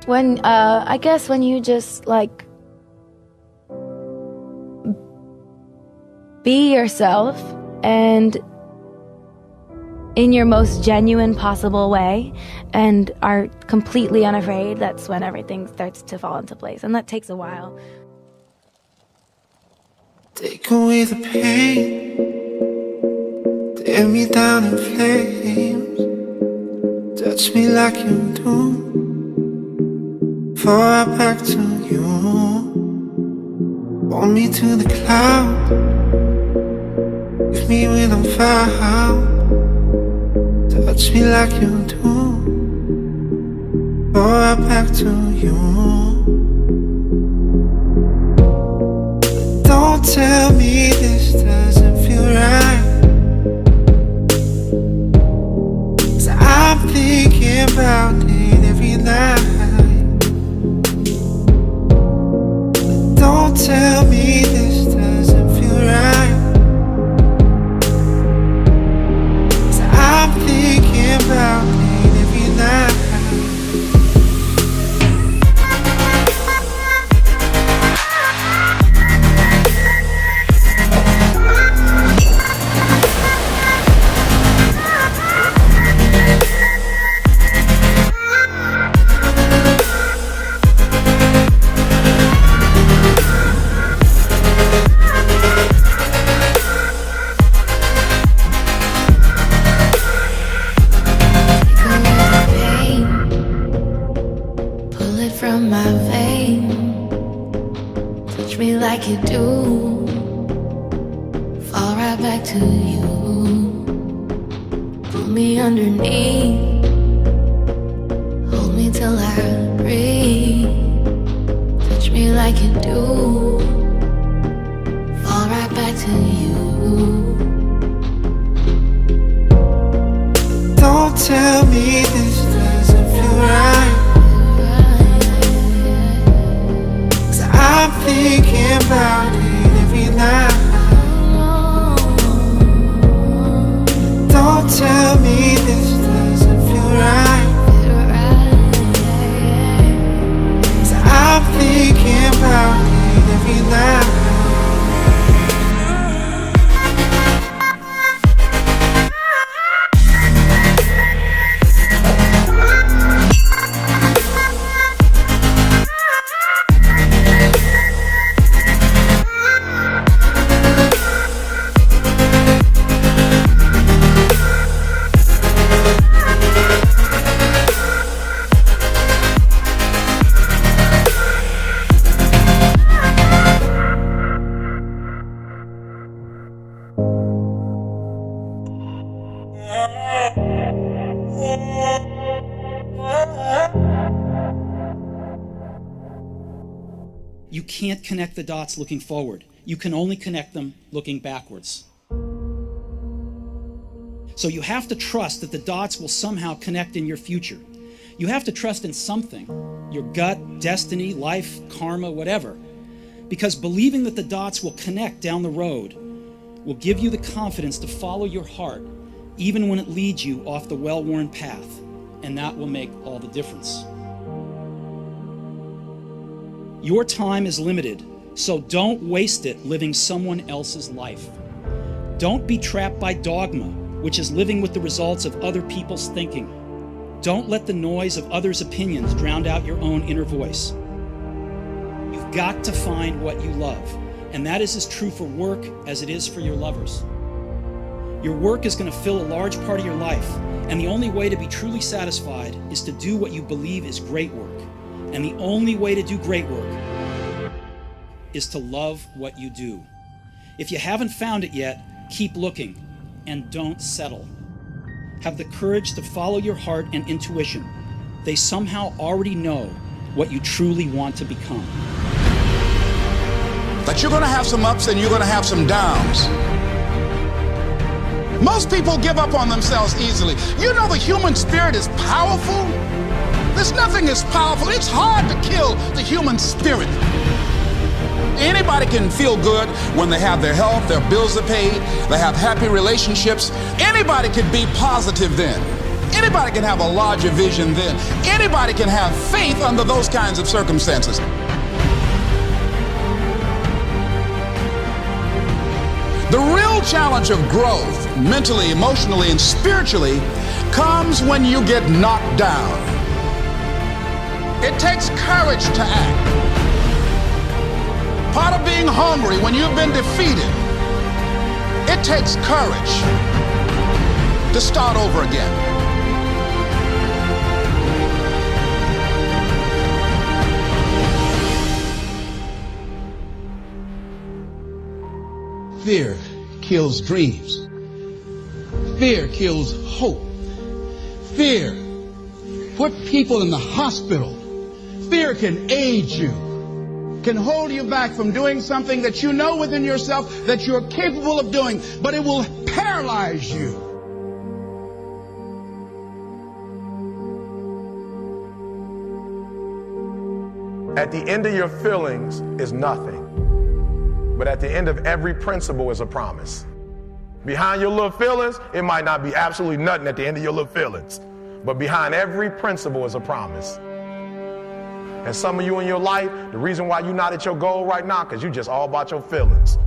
When, I guess when you just, like, be yourself and in your most genuine possible way and are completely unafraid, that's when everything starts to fall into place. And that takes a while. Take away the pain, tear me down in flames, touch me like you do, fall right back to you, hold me to the cloud, leave me when I'm found, touch me like you do, fall right back to you. Don't tell me this doesn't feel right, 'cause I'm thinking about it every night. Don't tell me this doesn't feel right, 'cause I'm thinking about it every night. Like you do, fall right back to you, pull me underneath, hold me till I breathe, touch me like you do, fall right back to you. Don't tell me this doesn't feel right, I'm thinking about it every night. Don't tell me this doesn't feel right, 'cause I'm thinking about it every night. You can't connect the dots looking forward. You can only connect them looking backwards. So you have to trust that the dots will somehow connect in your future. You have to trust in something, your gut, destiny, life, karma, whatever. Because believing that the dots will connect down the road will give you the confidence to follow your heart, even when it leads you off the well-worn path, and that will make all the difference. Your time is limited, so don't waste it living someone else's life. Don't be trapped by dogma, which is living with the results of other people's thinking. Don't let the noise of others' opinions drown out your own inner voice. You've got to find what you love, and that is as true for work as it is for your lovers. Your work is going to fill a large part of your life, and the only way to be truly satisfied is to do what you believe is great work. And the only way to do great work is to love what you do. If you haven't found it yet, keep looking and don't settle. Have the courage to follow your heart and intuition. They somehow already know what you truly want to become. That you're going to have some ups and you're going to have some downs. Most people give up on themselves easily. You know the human spirit is powerful. There's nothing as powerful. It's hard to kill the human spirit. Anybody can feel good when they have their health, their bills are paid, they have happy relationships. Anybody can be positive then. Anybody can have a larger vision then. Anybody can have faith under those kinds of circumstances. The real challenge of growth, mentally, emotionally, and spiritually, comes when you get knocked down. It takes courage to act. Part of being hungry when you've been defeated, it takes courage to start over again. Fear kills dreams. Fear kills hope. Fear put people in the hospital. Fear can aid you, can hold you back from doing something that you know within yourself that you're capable of doing, but it will paralyze you. At the end of your feelings is nothing. But at the end of every principle is a promise. Behind your little feelings, it might not be absolutely nothing at the end of your little feelings. But behind every principle is a promise. And some of you in your life, the reason why you're not at your goal right now, because you just all about your feelings.